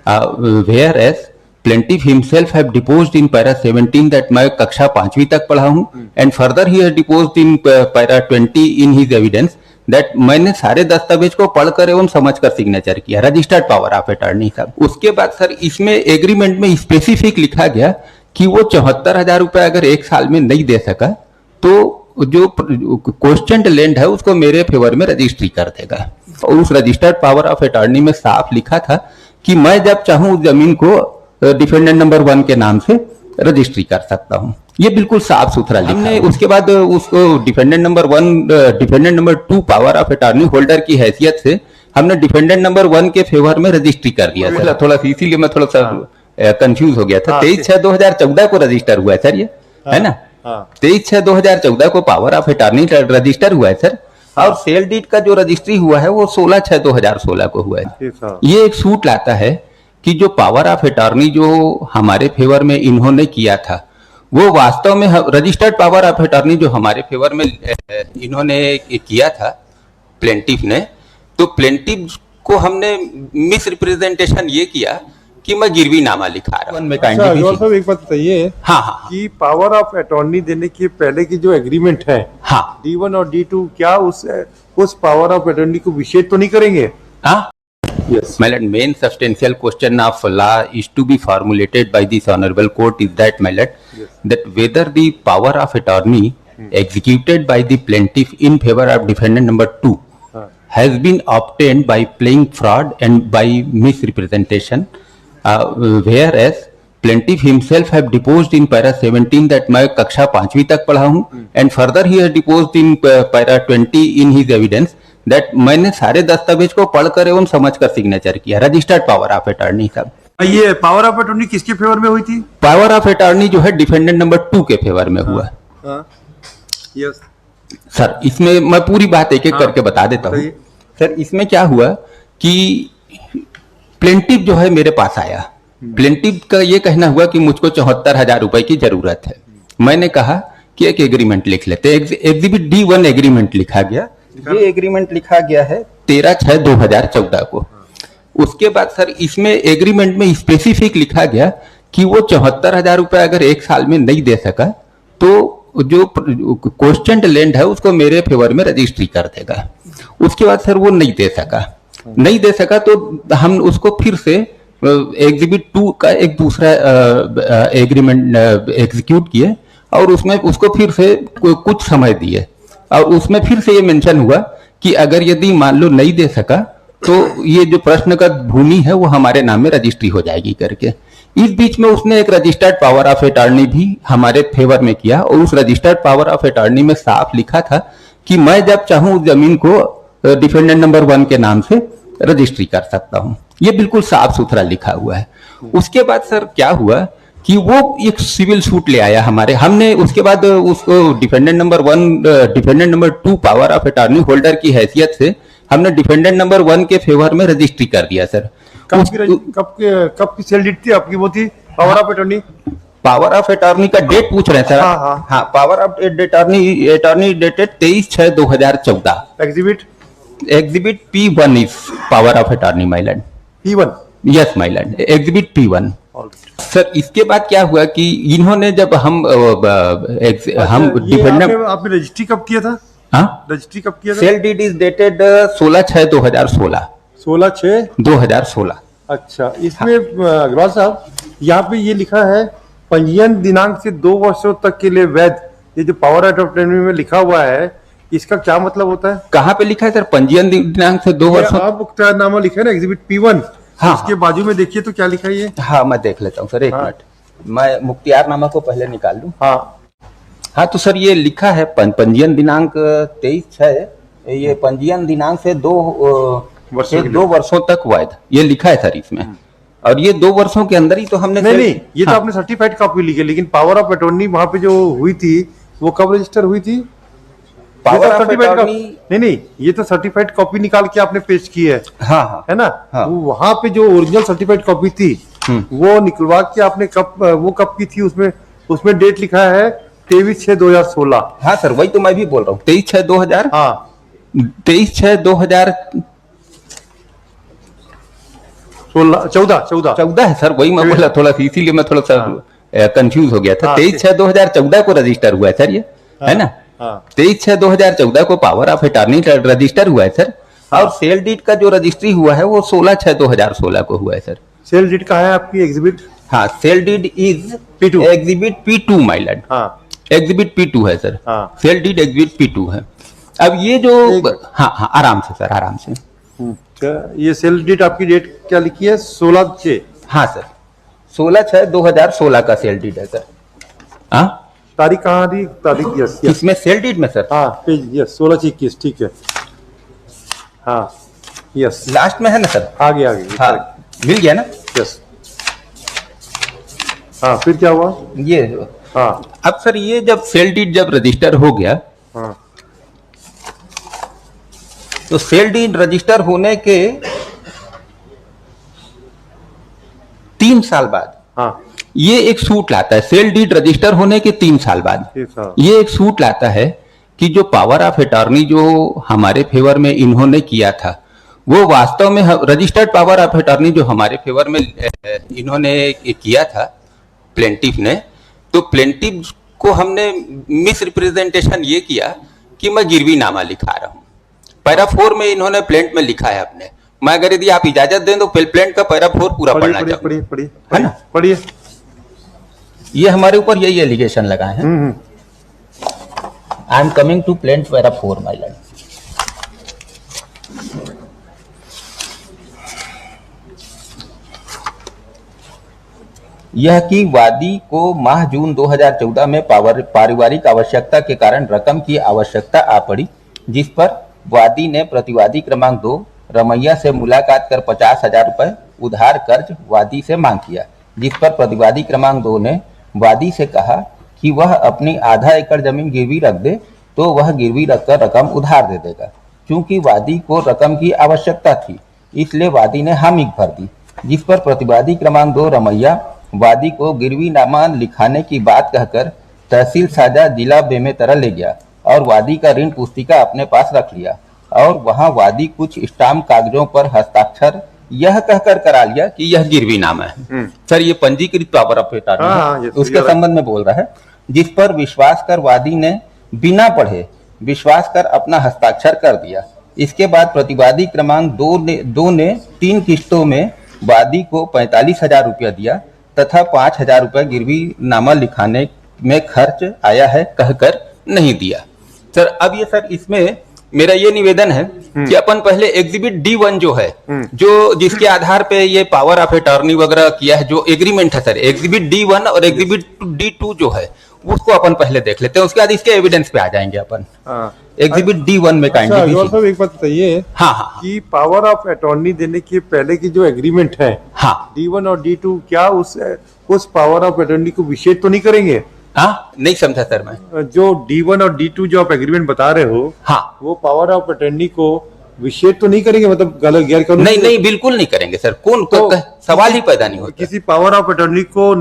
Where as plaintiff himself have deposed in para 17 that मैं कक्षा 5वीं तक पढ़ा हूं and further he has deposed in para 20 in his evidence that मैंने सारे दस्तावेज को पढ़कर एवं समझकर सिग्नेचर किया, रजिस्टर्ड पावर ऑफ अटॉर्नी साहब। उसके बाद सर इसमें एग्रीमेंट में स्पेसिफिक लिखा गया कि वो 74,000 रुपए अगर एक साल में नहीं दे सका तो जो क्वेश्चन लैंड है उसको मेरे फेवर में रजिस्ट्री कर देगा। और उस रजिस्टर्ड पावर ऑफ अटॉर्नी में साफ लिखा था कि मैं जब चाहूं उस जमीन को डिफेंडेंट नंबर 1 के नाम से रजिस्ट्री कर सकता हूं। ये बिल्कुल साफ सुथरा लिखा हमने। उसके बाद उसको defendant number 1 defendant number 2 power of attorney holder की हैसियत से हमने डिफेंडेंट नंबर 1 के फेवर में रजिस्ट्री कर दिया सर। थोड़ा सा इसीलिए मैं थोड़ा सा कंफ्यूज हो गया था। 23/6/2014 को रजिस्टर हुआ है सर, ये है ना। 23/6/2014 को पावर ऑफ अटॉर्नी रजिस्टर हुआ है सर। और सेल डीड का जो रजिस्ट्री हुआ है वो 16/6/2016 को हुआ है। ये एक सूट लाता है कि जो पावर ऑफ अटॉर्नी जो हमारे फेवर में इन्होंने किया था वो वास्तव में रजिस्टर्ड पावर ऑफ अटॉर्नी जो हमारे फेवर में इन्होंने किया था प्लेंटिफ ने, तो प्लेंटिफ को हमने मिस रिप्रेजेंटेशन ये किया कि मैं गिरवी नामा लिखा रहा हूं। साहब एक बात बताइए। हाँ कि पावर ऑफ अटॉर्नी देने के पहले की जो एग्रीमेंट है, हाँ, D1 और D2, क्या उस पावर ऑफ अटॉर्नी को विषेद तो नहीं करेंगे? हाँ, yes. My lord, main substantial question of law is to be formulated by this honorable court is that, my lord, yes, that whether the power of attorney executed by the plaintiff in favor of defendant number 2 has been obtained by playing fraud and by misrepresentation, whereas plaintiff himself have deposed in para 17 that मैं कक्षा 5वीं तक पढ़ा हूं and further he has deposed in para 20 in his evidence that मैंने सारे दस्तावेज को पढ़कर एवं समझकर सिग्नेचर किया, रजिस्टर्ड पावर ऑफ अटॉर्नी साहब। ये पावर ऑफ अटॉर्नी किसके फेवर में हुई थी? पावर ऑफ अटॉर्नी जो है डिफेंडेंट नंबर 2 के फेवर में हुआ। यस सर, इसमें मैं पूरी बात एक एक करके बता देता हूँ। सर, इसमें क्या हुआ कि प्लेंटिफ जो है मेरे पास आया। प्लेंटिफ का ये कहना हुआ कि मुझको 74,000 रुपए की जरूरत है। मैंने कहा कि एक एग्रीमेंट लिख लेते। एग्जिबिट D1 एग्रीमेंट लिखा गया। ये एग्रीमेंट लिखा गया है 13/6/2014 को। उसके बाद सर इसमें एग्रीमेंट में स्पेसिफिक लिखा गया कि वो 74,000 रुपए अगर एक साल में नहीं दे सका तो जो क्वेश्चन लैंड है उसको मेरे फेवर में रजिस्ट्री कर देगा। उसके बाद सर वो नहीं दे सका तो हम उसको फिर से एग्जिबिट 2 का एक दूसरा एग्रीमेंट एग्जीक्यूट किए और उसमें उसको फिर से कुछ समय दिए और उसमें फिर से ये मेंशन हुआ कि अगर यदि मान लो नहीं दे सका तो ये जो प्रश्न का भूमि है वो हमारे नाम में रजिस्ट्री हो जाएगी करके। इस बीच में उसने एक रजिस्टर्ड पावर ऑफ अटॉर्नी भी हमारे फेवर में किया और उस रजिस्टर्ड पावर ऑफ अटॉर्नी में साफ लिखा था कि मैं जब चाहूं उस जमीन को डिफेंडेंट नंबर 1 के नाम से रजिस्ट्री कर सकता हूं। ये बिल्कुल साफ सुथरा लिखा हुआ है। उसके बाद सर क्या हुआ कि वो एक सिविल सूट ले आया हमने उसके बाद उसको defendant number 1 defendant number 2 power of attorney holder की हैसियत से हमने डिफेंडेंट नंबर 1 के फेवर में रजिस्ट्री कर दिया सर। कब की सेल डीड थी आपकी? वो थी power of attorney. Power of attorney का डेट पूछ रहे हैं सर? हाँ, power of attorney dated 23/6/2014। Exhibit P1 is power of attorney my land. P1? Yes my land, exhibit P1। Sir इसके बाद क्या हुआ कि इन्होंने जब हम डिफेंडेंट आपने रजिस्ट्री कब किया था? रजिस्ट्री कब किया था? Sale deed is dated 16/6/2016। 16/6/2016। अच्छा, इसमें अग्रवाल साहब यहाँ पे ये लिखा है पंजीयन दिनांक से 2 वर्षों तक के लिए वैध। ये जो पावर ऑफ अटॉर्नी में लिखा हुआ है इसका क्या मतलब होता है? कहाँ पे लिखा है सर? पंजीयन दिनांक से 2 वर्षों। आप मुख्तारनामा लिखा है ना एग्जिबिट P1। हाँ, इसके बाजू में देखिए तो क्या लिखा है ये? हाँ, मैं देख लेता हूँ सर, एक मिनट। मैं मुख्तियारनामा को पहले निकाल लूँ। हाँ, तो सर ये लिखा है पंजीयन दिनांक 23/6। ये पंजीयन दिनांक से 2 वर्षों तक वैध, ये लिखा है सर इसमें। और ये 2 वर्षों के अंदर ही तो हमने नहीं, ये तो आपने सर्टिफाइड कॉपी लिखी, लेकिन पावर ऑफ अटॉर्नी वहां पे जो हुई थी वो कब रजिस्टर हुई थी? पावर ऑफ अटॉर्नी नहीं, ये तो सर्टिफाइड कॉपी निकाल के आपने पेश की है। हाँ, है ना। हाँ। वहां पे जो ओरिजिनल सर्टिफाइड कॉपी थी वो निकलवा के आपने कब की थी? उसमें डेट लिखा है 23/6/2016। हाँ सर, वही तो मैं भी बोल रहा हूँ। 23/6/2000। हाँ, 23/6/2000 16 14 14 14 है सर, वही मैं बोला थोड़ा सा, इसीलिए मैं थोड़ा सा कंफ्यूज हो गया था। हाँ, 23/6/2014 को रजिस्टर हुआ है सर ये, है ना। हाँ 23/6/2014 को पावर ऑफ अटॉर्नी रजिस्टर हुआ है सर। और सेल डीड का जो रजिस्ट्री हुआ है वो 16/6/2016 को हुआ है सर। सेल डीड कहाँ है आपकी एग्जिबिट? हाँ, sale deed is P2 exhibit P2 my lord. हाँ एग्जिबिट P2 है सर। हाँ। सेल डीड एग्जिबिट P2 है। अब ये जो हाँ हाँ आराम से सर, आराम से। क्या ये सेल डीड आपकी डेट क्या लिखी है? 16/6। हाँ सर, 16/6/2016 का सेल डीड है सर। हाँ, तारीख कहाँ आ रही? तारीख यस यस इसमें सेल डीड में सर हाँ पेज यस 16/21 ठीक है। हाँ यस लास्ट में है ना सर। आगे आगे हाँ, मिल गया ना। यस हाँ फिर क्या हुआ? ये हाँ अब सर ये जब सेल डीड जब रजिस्टर हो गया, हाँ तो सेल डीड रजिस्टर होने के 3 साल बाद हाँ ये एक सूट लाता है। सेल डीड रजिस्टर होने के 3 साल बाद ठीक है। ये एक सूट लाता है कि जो पावर ऑफ अटॉर्नी जो हमारे फेवर में इन्होंने किया था, वो वास्तव में रजिस्टर्ड पावर ऑफ अटॉर्नी जो हमारे फेवर में इन्होंने किया था प्लेंटिफ ने, तो प्लेंटिफ को हमने मिस रिप्रेजेंटेशन ये किया कि मैं गिरवी नामा लिखा रहा हूं। पैरा 4 में इन्होंने प्लेंट में लिखा है अपने। मैं अगर यदि आप इजाजत दें तो प्लेंट का पैरा 4 पूरा पढ़ना चाहूंगा। पढ़िए पढ़िए है ना? पढ़िए। ये हमारे ऊपर यही एलिगेशन लगाए हैं। I am coming to plaint para 4 my lord. यह कि वादी को माह जून 2014 में पारिवारिक आवश्यकता के कारण रकम की आवश्यकता आ पड़ी, जिस पर वादी ने प्रतिवादी क्रमांक 2 रमैया से मुलाकात कर 50,000 रुपए उधार कर्ज वादी से मांग किया, जिस पर प्रतिवादी क्रमांक 2 ने वादी से कहा कि वह अपनी आधा एकड़ जमीन गिरवी रख दे तो वह गिरवी रखकर रकम उधार दे देगा। चूंकि वादी को रकम की आवश्यकता थी, इसलिए वादी ने हामी भर दी, जिस पर प्रतिवादी क्रमांक 2 रमैया वादी को गिरवी नामा लिखाने की बात कहकर तहसील साजा जिला बेमेतरा ले गया और वादी का ऋण पुस्तिका अपने पास रख लिया और वहां वादी कुछ स्टाम्प कागजों पर हस्ताक्षर यह कहकर करा लिया कि यह गिरवी नामा है। सर ये पंजीकृत पावर ऑफ अटॉर्नी है, उसके संबंध में बोल रहा है, जिस पर विश्वास कर वादी ने बिना पढ़े विश्वास कर अपना हस्ताक्षर कर दिया। इसके बाद प्रतिवादी क्रमांक 2 ने 3 किस्तों में वादी को 45,000 रुपया दिया तथा 5,000 रुपये गिरवी नामा लिखाने में खर्च आया है कहकर नहीं दिया। सर अब ये सर इसमें मेरा ये निवेदन है कि अपन पहले एग्जिबिट D1 जो है, जो जिसके आधार पे ये पावर ऑफ अटॉर्नी वगैरह किया है, जो एग्रीमेंट है सर, एग्जिबिट D1 और एग्जिबिट D2 जो है उसको अपन पहले देख लेते हैं, उसके बाद इसके एविडेंस पे आ जाएंगे अपन। एग्जिबिट D1 में काइंडली एक बात बताइए। हाँ हाँ कि पावर ऑफ अटॉर्नी देने के पहले की जो एग्रीमेंट है हाँ D1 और D2 क्या उस पावर ऑफ अटॉर्नी को विषेद तो नहीं करेंगे? हाँ, नहीं समझा सर मैं। जो D1 और D2 जो आप एग्रीमेंट बता रहे हो, हाँ, वो पावर ऑफ अटॉर्नी को विषेद तो नहीं करेंगे, मतलब गलत गैर कानूनी? नहीं नहीं बिल्कुल नहीं करेंगे सर। सवाल ही पैदा नहीं होता। किसी पावर ऑफ अटॉर्नी को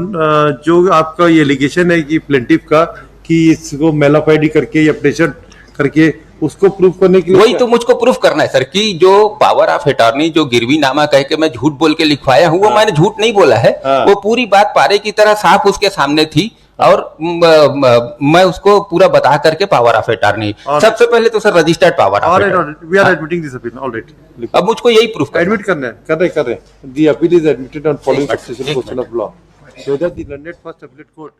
जो आपका ये एलिगेशन है कि प्लेंटिफ का कि इसको मेलाफाइडी करके या प्रेशर करके उसको प्रूफ करने के लिए, वही तो मुझको प्रूफ करना है सर कि जो पावर ऑफ अटॉर्नी जो गिरवी नामा कह के मैं झूठ बोल के लिखवाया हूँ, वो मैंने झूठ नहीं बोला है। वो पूरी बात पारे की तरह साफ उसके सामने थी और मैं उसको पूरा बता करके पावर ऑफ अटॉर्नी, सबसे पहले तो sir registered power of attorney. We are admitting this appeal alright. अब मुझको यही प्रूफ एडमिट करना है, कर रहे the appeal is admitted on following subsequent question of law so that the London first appellate court